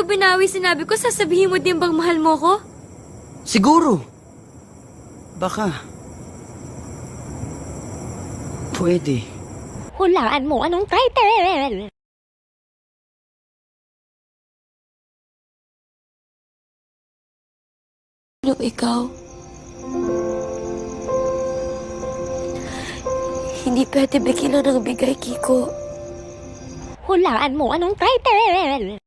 pag binawi sinabi ko, sasabihin mo din bang mahal mo ko? Siguro. Baka. Pwede. Hulaan mo anong title? Yung ikaw. Hindi pwede bigyan ng bigay, Kiko. Hulaan mo anong title?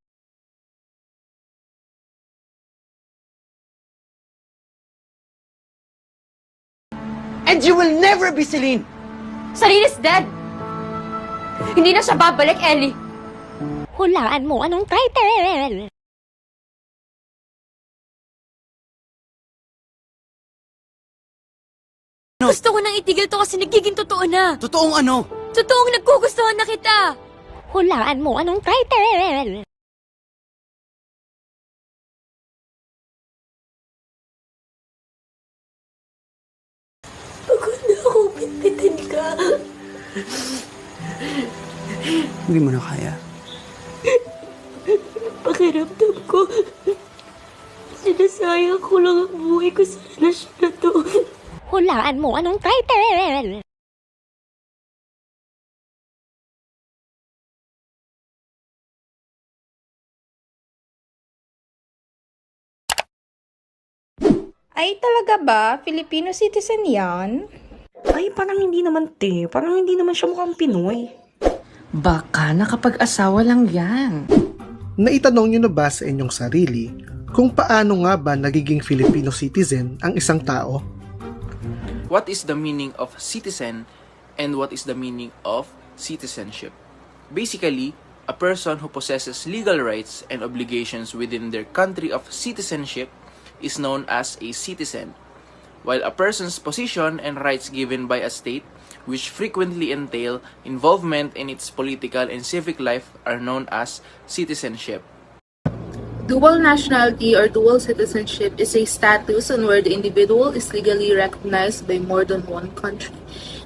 And you will never be Celine! Celine is dead! Hindi na siya babalik, Ellie. Hulaan mo anong title? No. Gusto ko nang itigil to kasi nagiging totoo na. Totoong ano? Totoong nagkugustuhan na kita. Hulaan mo anong title? Pagod na akong pitpitin ka. Hindi mo na kaya. Pakiramdam ko, sinasayang ko lang ang buhay ko sa relasyon na to. Hulaan mo anong title? Ay, talaga ba? Filipino citizen yan? Ay, parang hindi naman te. Parang hindi naman siya mukhang Pinoy. Baka nakapag-asawa lang yan. Naitanong nyo na ba sa inyong sarili kung paano nga ba nagiging Filipino citizen ang isang tao? What is the meaning of citizen and what is the meaning of citizenship? Basically, a person who possesses legal rights and obligations within their country of citizenship is known as a citizen, while a person's position and rights given by a state, which frequently entail involvement in its political and civic life, are known as citizenship. Dual nationality or dual citizenship is a status on where the individual is legally recognized by more than one country.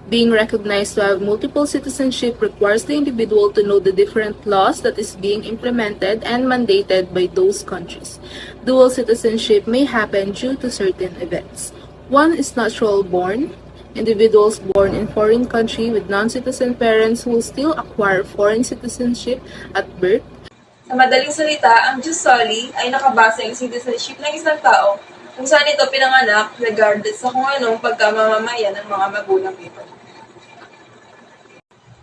Being recognized to have multiple citizenship requires the individual to know the different laws that is being implemented and mandated by those countries. Dual citizenship may happen due to certain events. One is natural born. Individuals born in foreign country with non-citizen parents will still acquire foreign citizenship at birth. Sa madaling salita, ang jus soli ay nakabase ang citizenship ng isang tao kung saan ito pinanganak regardless sa kung anong pagkamamamayan ng mga magulang nito.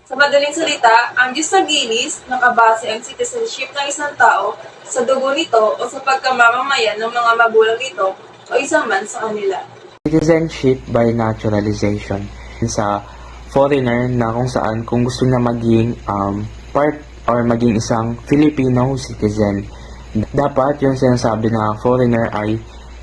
Sa madaling salita, ang jus sanguinis nakabase ang citizenship ng isang tao sa dugo nito o sa pagkamamamayan ng mga magulang nito o isang man sa kanila. Citizenship by naturalization sa foreigner na kung saan kung gusto niya maging part or maging isang Filipino citizen, dapat yung sinasabi na foreigner ay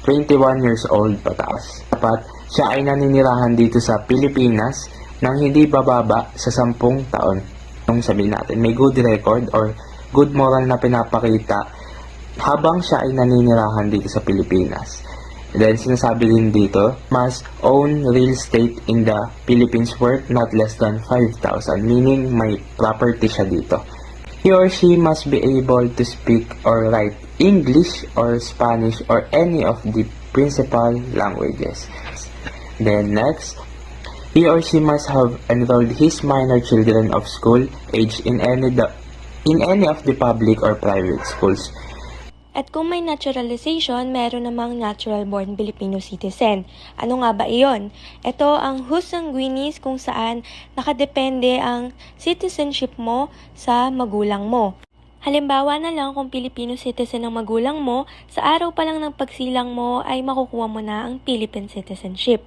21 years old pataas. Dapat siya ay naninirahan dito sa Pilipinas nang hindi bababa sa 10 taon. Nung sabihin natin, may good record or good moral na pinapakita habang siya ay naninirahan dito sa Pilipinas. Then, sinasabi din dito, must own real estate in the Philippines worth not less than 5,000, meaning may property siya dito. He or she must be able to speak or write English or Spanish or any of the principal languages. Then next, he or she must have enrolled his minor children of school age in any of the public or private schools. At kung may naturalization, meron namang natural-born Filipino citizen. Ano nga ba iyon? Ito ang jus sanguinis kung saan nakadepende ang citizenship mo sa magulang mo. Halimbawa na lang kung Filipino citizen ang magulang mo, sa araw pa lang ng pagsilang mo ay makukuha mo na ang Philippine citizenship.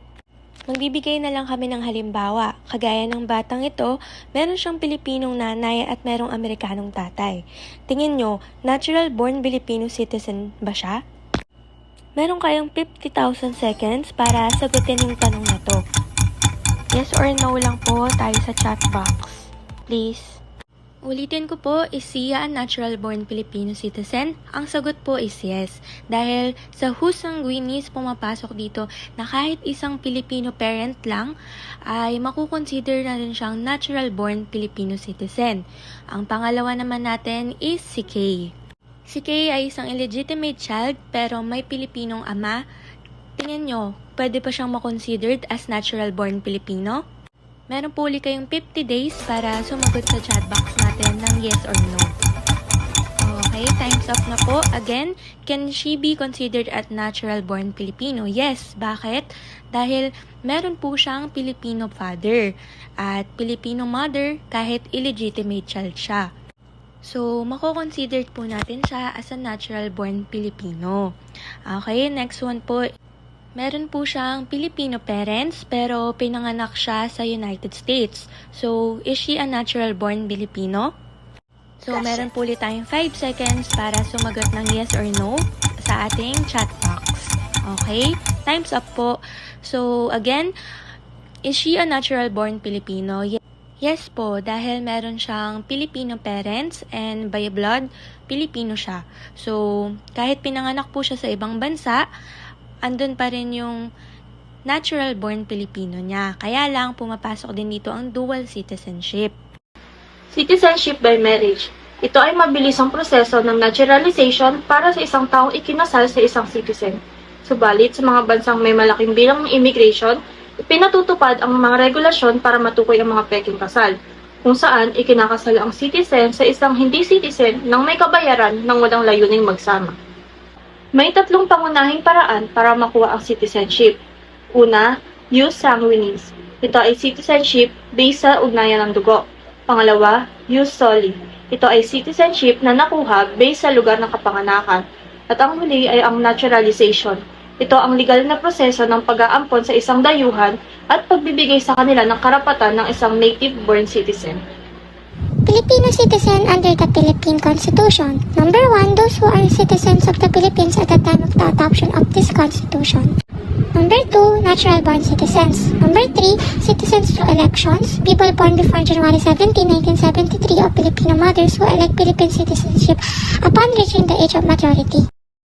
Magbibigay na lang kami ng halimbawa. Kagaya ng batang ito, meron siyang Pilipinong nanay at merong Amerikanong tatay. Tingin nyo, natural-born Filipino citizen ba siya? Meron kayong 50,000 seconds para sagutin yung tanong na to. Yes or no lang po tayo sa chat box. Please. Ulitin ko po, is siya a natural-born Filipino citizen? Ang sagot po is yes. Dahil sa jus sanguinis pumapasok dito na kahit isang Filipino parent lang ay makukonsider na rin siyang natural-born Filipino citizen. Ang pangalawa naman natin is si Kay. Si Kay ay isang illegitimate child pero may Pilipinong ama. Tingin nyo, pwede pa siyang makonsidered as natural-born Pilipino? Meron po ulit kayong 50 days para sumagot sa chat box natin ng yes or no. Okay, time's up na po. Again, can she be considered as natural-born Filipino? Yes. Bakit? Dahil meron po siyang Filipino father at Filipino mother kahit illegitimate child siya. So, mako-considered po natin siya as a natural-born Filipino. Okay, next one po. Meron po siyang Filipino parents pero pinanganak siya sa United States. So, is she a natural-born Filipino? So, meron po ulit tayong 5 seconds para sumagot ng yes or no sa ating chat box. Okay? Time's up po. So, again, is she a natural-born Filipino? Yes po, dahil meron siyang Filipino parents and by blood, Filipino siya. So, kahit pinanganak po siya sa ibang bansa, andun pa rin yung natural-born Filipino niya. Kaya lang, pumapasok din dito ang dual citizenship. Citizenship by marriage. Ito ay mabilisang proseso ng naturalization para sa isang taong ikinasal sa isang citizen. Subalit, sa mga bansang may malaking bilang ng immigration, pinatutupad ang mga regulasyon para matukoy ang mga peking kasal, kung saan ikinakasal ang citizen sa isang hindi citizen nang may kabayaran ng walang layuning magsama. May 3 pangunahing paraan para makuha ang citizenship. Una, jus sanguinis. Ito ay citizenship based sa ugnayan ng dugo. Pangalawa, jus soli. Ito ay citizenship na nakuha based sa lugar ng kapanganakan. At ang huli ay ang naturalization. Ito ang legal na proseso ng pag-aampon sa isang dayuhan at pagbibigay sa kanila ng karapatan ng isang native-born citizen. Filipino citizen under the Philippine Constitution. Number 1, those who are citizens of the Philippines at the time of the adoption of this Constitution. Number 2, natural-born citizens. Number 3, citizens through elections. People born before January 17, 1973 of Filipino mothers who elect Philippine citizenship upon reaching the age of majority.